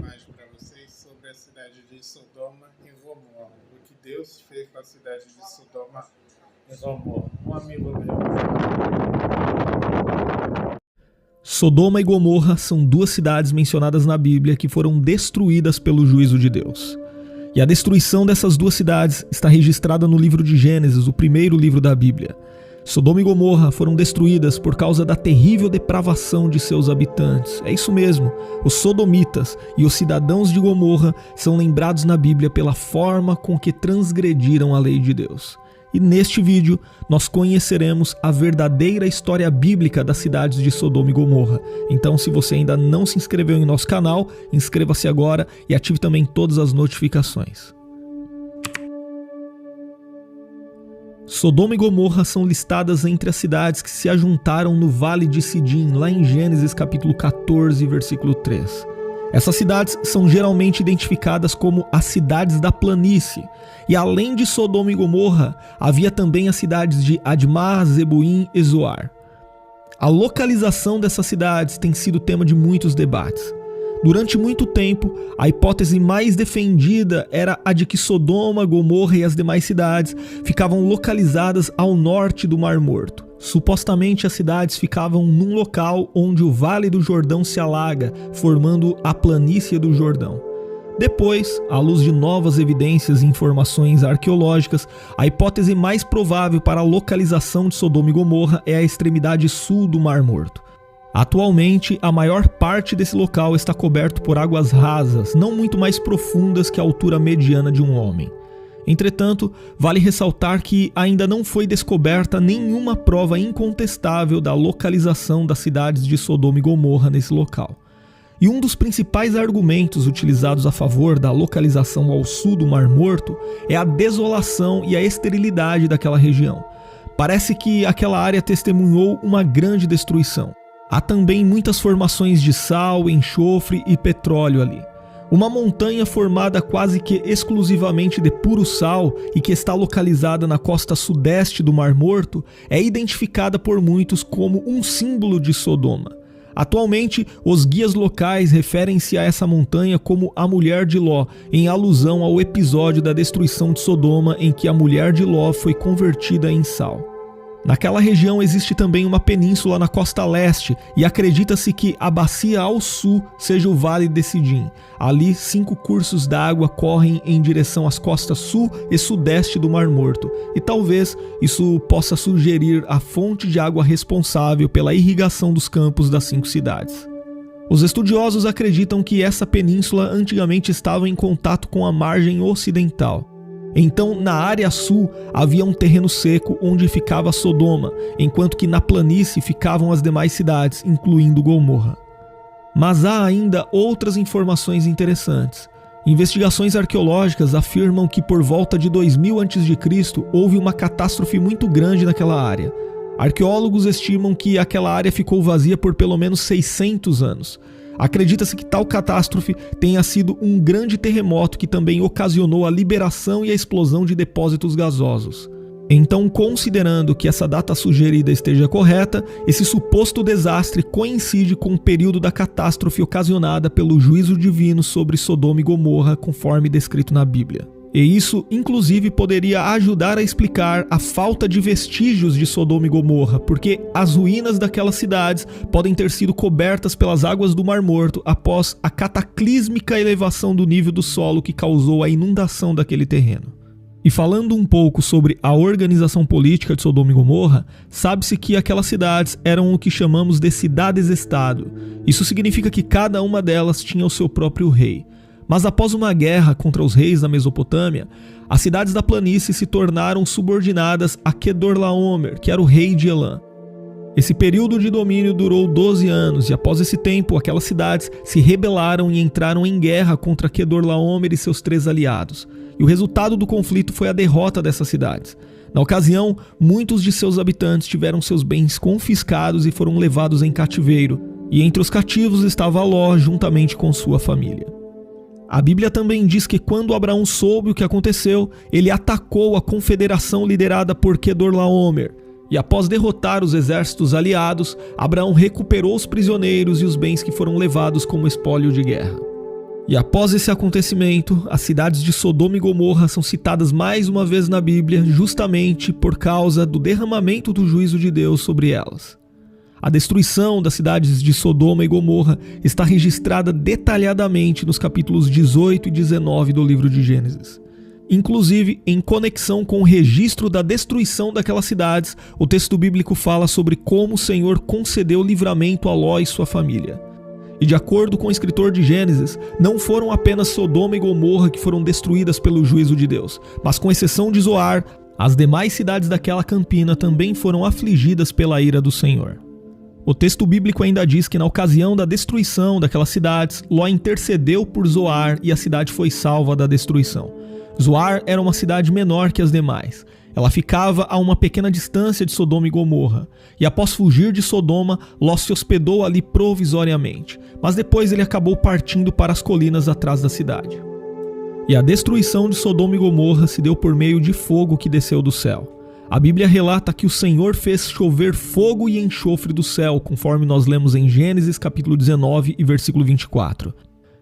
mais para vocês sobre a cidade de Sodoma e Gomorra, o que Deus fez com a cidade de Sodoma e Gomorra. Um amigo meu. Sodoma e Gomorra são duas cidades mencionadas na Bíblia que foram destruídas pelo juízo de Deus. E a destruição dessas duas cidades está registrada no livro de Gênesis, o primeiro livro da Bíblia. Sodoma e Gomorra foram destruídas por causa da terrível depravação de seus habitantes. É isso mesmo, os sodomitas e os cidadãos de Gomorra são lembrados na Bíblia pela forma com que transgrediram a lei de Deus. E neste vídeo nós conheceremos a verdadeira história bíblica das cidades de Sodoma e Gomorra. Então, se você ainda não se inscreveu em nosso canal, inscreva-se agora e ative também todas as notificações. Sodoma e Gomorra são listadas entre as cidades que se ajuntaram no Vale de Sidim, lá em Gênesis capítulo 14, versículo 3. Essas cidades são geralmente identificadas como as cidades da planície. E além de Sodoma e Gomorra, havia também as cidades de Admá, Zeboim e Zoar. A localização dessas cidades tem sido tema de muitos debates. Durante muito tempo, a hipótese mais defendida era a de que Sodoma, Gomorra e as demais cidades ficavam localizadas ao norte do Mar Morto. Supostamente as cidades ficavam num local onde o Vale do Jordão se alaga, formando a planície do Jordão. Depois, à luz de novas evidências e informações arqueológicas, a hipótese mais provável para a localização de Sodoma e Gomorra é a extremidade sul do Mar Morto. Atualmente, a maior parte desse local está coberto por águas rasas, não muito mais profundas que a altura mediana de um homem. Entretanto, vale ressaltar que ainda não foi descoberta nenhuma prova incontestável da localização das cidades de Sodoma e Gomorra nesse local. E um dos principais argumentos utilizados a favor da localização ao sul do Mar Morto é a desolação e a esterilidade daquela região. Parece que aquela área testemunhou uma grande destruição. Há também muitas formações de sal, enxofre e petróleo ali. Uma montanha formada quase que exclusivamente de puro sal e que está localizada na costa sudeste do Mar Morto é identificada por muitos como um símbolo de Sodoma. Atualmente, os guias locais referem-se a essa montanha como a Mulher de Ló, em alusão ao episódio da destruição de Sodoma em que a mulher de Ló foi convertida em sal. Naquela região existe também uma península na costa leste e acredita-se que a bacia ao sul seja o Vale de Sidim. Ali, 5 cursos d'água correm em direção às costas sul e sudeste do Mar Morto, e talvez isso possa sugerir a fonte de água responsável pela irrigação dos campos das 5 cidades. Os estudiosos acreditam que essa península antigamente estava em contato com a margem ocidental. Então, na área sul, havia um terreno seco onde ficava Sodoma, enquanto que na planície ficavam as demais cidades, incluindo Gomorra. Mas há ainda outras informações interessantes. Investigações arqueológicas afirmam que por volta de 2000 a.C. houve uma catástrofe muito grande naquela área. Arqueólogos estimam que aquela área ficou vazia por pelo menos 600 anos. Acredita-se que tal catástrofe tenha sido um grande terremoto que também ocasionou a liberação e a explosão de depósitos gasosos. Então, considerando que essa data sugerida esteja correta, esse suposto desastre coincide com o período da catástrofe ocasionada pelo juízo divino sobre Sodoma e Gomorra, conforme descrito na Bíblia. E isso, inclusive, poderia ajudar a explicar a falta de vestígios de Sodoma e Gomorra, porque as ruínas daquelas cidades podem ter sido cobertas pelas águas do Mar Morto após a cataclísmica elevação do nível do solo que causou a inundação daquele terreno. E falando um pouco sobre a organização política de Sodoma e Gomorra, sabe-se que aquelas cidades eram o que chamamos de cidades-estado. Isso significa que cada uma delas tinha o seu próprio rei. Mas após uma guerra contra os reis da Mesopotâmia, as cidades da planície se tornaram subordinadas a Quedorlaomer, que era o rei de Elã. Esse período de domínio durou 12 anos e após esse tempo, aquelas cidades se rebelaram e entraram em guerra contra Quedorlaomer e seus 3 aliados. E o resultado do conflito foi a derrota dessas cidades. Na ocasião, muitos de seus habitantes tiveram seus bens confiscados e foram levados em cativeiro. E entre os cativos estava Ló juntamente com sua família. A Bíblia também diz que quando Abraão soube o que aconteceu, ele atacou a confederação liderada por Quedorlaomer. E após derrotar os exércitos aliados, Abraão recuperou os prisioneiros e os bens que foram levados como espólio de guerra. E após esse acontecimento, as cidades de Sodoma e Gomorra são citadas mais uma vez na Bíblia justamente por causa do derramamento do juízo de Deus sobre elas. A destruição das cidades de Sodoma e Gomorra está registrada detalhadamente nos capítulos 18 e 19 do livro de Gênesis. Inclusive, em conexão com o registro da destruição daquelas cidades, o texto bíblico fala sobre como o Senhor concedeu livramento a Ló e sua família. E de acordo com o escritor de Gênesis, não foram apenas Sodoma e Gomorra que foram destruídas pelo juízo de Deus, mas com exceção de Zoar, as demais cidades daquela campina também foram afligidas pela ira do Senhor. O texto bíblico ainda diz que na ocasião da destruição daquelas cidades, Ló intercedeu por Zoar e a cidade foi salva da destruição. Zoar era uma cidade menor que as demais. Ela ficava a uma pequena distância de Sodoma e Gomorra, e após fugir de Sodoma, Ló se hospedou ali provisoriamente, mas depois ele acabou partindo para as colinas atrás da cidade. E a destruição de Sodoma e Gomorra se deu por meio de fogo que desceu do céu. A Bíblia relata que o Senhor fez chover fogo e enxofre do céu, conforme nós lemos em Gênesis capítulo 19 e versículo 24.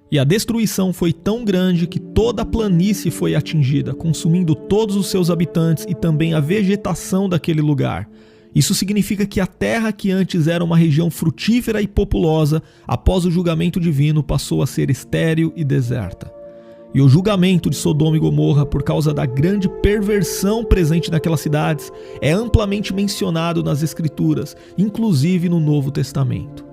E a destruição foi tão grande que toda a planície foi atingida, consumindo todos os seus habitantes e também a vegetação daquele lugar. Isso significa que a terra que antes era uma região frutífera e populosa, após o julgamento divino, passou a ser estéril e deserta. E o julgamento de Sodoma e Gomorra, por causa da grande perversão presente naquelas cidades, é amplamente mencionado nas Escrituras, inclusive no Novo Testamento.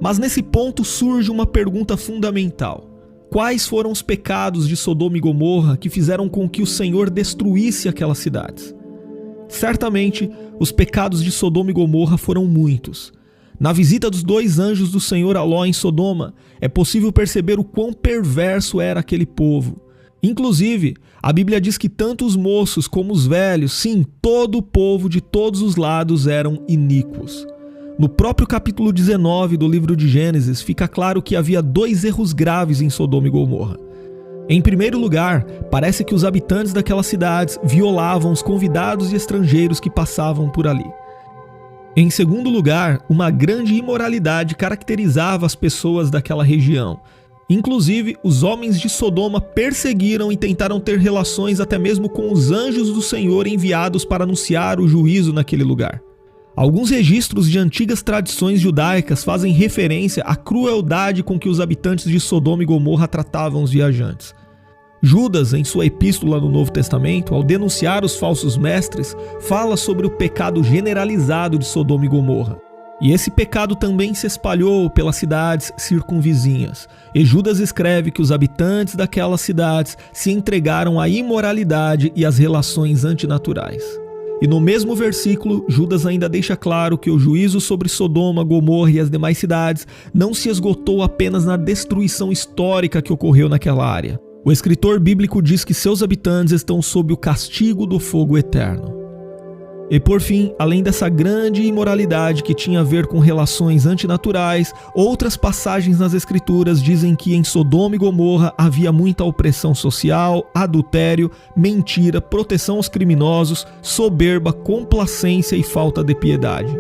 Mas nesse ponto surge uma pergunta fundamental. Quais foram os pecados de Sodoma e Gomorra que fizeram com que o Senhor destruísse aquelas cidades? Certamente, os pecados de Sodoma e Gomorra foram muitos. Na visita dos 2 anjos do Senhor a Ló em Sodoma, é possível perceber o quão perverso era aquele povo. Inclusive, a Bíblia diz que tanto os moços como os velhos, sim, todo o povo de todos os lados eram iníquos. No próprio capítulo 19 do livro de Gênesis, fica claro que havia 2 erros graves em Sodoma e Gomorra. Em primeiro lugar, parece que os habitantes daquelas cidades violavam os convidados e estrangeiros que passavam por ali. Em segundo lugar, uma grande imoralidade caracterizava as pessoas daquela região. Inclusive, os homens de Sodoma perseguiram e tentaram ter relações até mesmo com os anjos do Senhor enviados para anunciar o juízo naquele lugar. Alguns registros de antigas tradições judaicas fazem referência à crueldade com que os habitantes de Sodoma e Gomorra tratavam os viajantes. Judas, em sua epístola no Novo Testamento, ao denunciar os falsos mestres, fala sobre o pecado generalizado de Sodoma e Gomorra. E esse pecado também se espalhou pelas cidades circunvizinhas. E Judas escreve que os habitantes daquelas cidades se entregaram à imoralidade e às relações antinaturais. E no mesmo versículo, Judas ainda deixa claro que o juízo sobre Sodoma, Gomorra e as demais cidades não se esgotou apenas na destruição histórica que ocorreu naquela área. O escritor bíblico diz que seus habitantes estão sob o castigo do fogo eterno. E por fim, além dessa grande imoralidade que tinha a ver com relações antinaturais, outras passagens nas Escrituras dizem que em Sodoma e Gomorra havia muita opressão social, adultério, mentira, proteção aos criminosos, soberba, complacência e falta de piedade.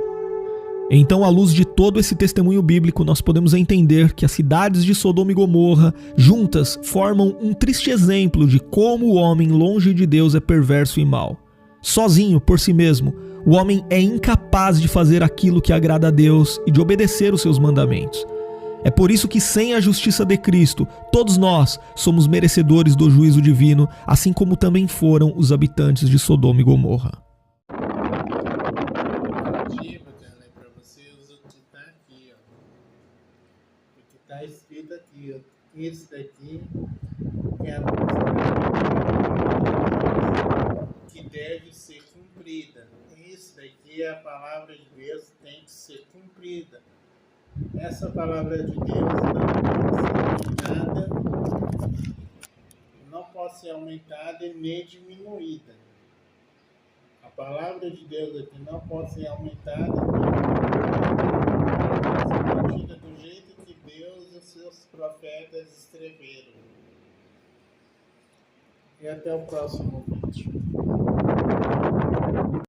Então, à luz de todo esse testemunho bíblico, nós podemos entender que as cidades de Sodoma e Gomorra, juntas, formam um triste exemplo de como o homem longe de Deus é perverso e mau. Sozinho, por si mesmo, o homem é incapaz de fazer aquilo que agrada a Deus e de obedecer os seus mandamentos. É por isso que sem a justiça de Cristo, todos nós somos merecedores do juízo divino, assim como também foram os habitantes de Sodoma e Gomorra. Está escrito aqui, ó. Isso daqui é a que deve ser cumprida. Isso daqui é a palavra de Deus, tem que ser cumprida. Essa palavra de Deus não pode ser aumentada e nem diminuída. A palavra de Deus aqui não pode ser aumentada e diminuída do jeito que Deus e os seus profetas escreveram. E até o próximo vídeo.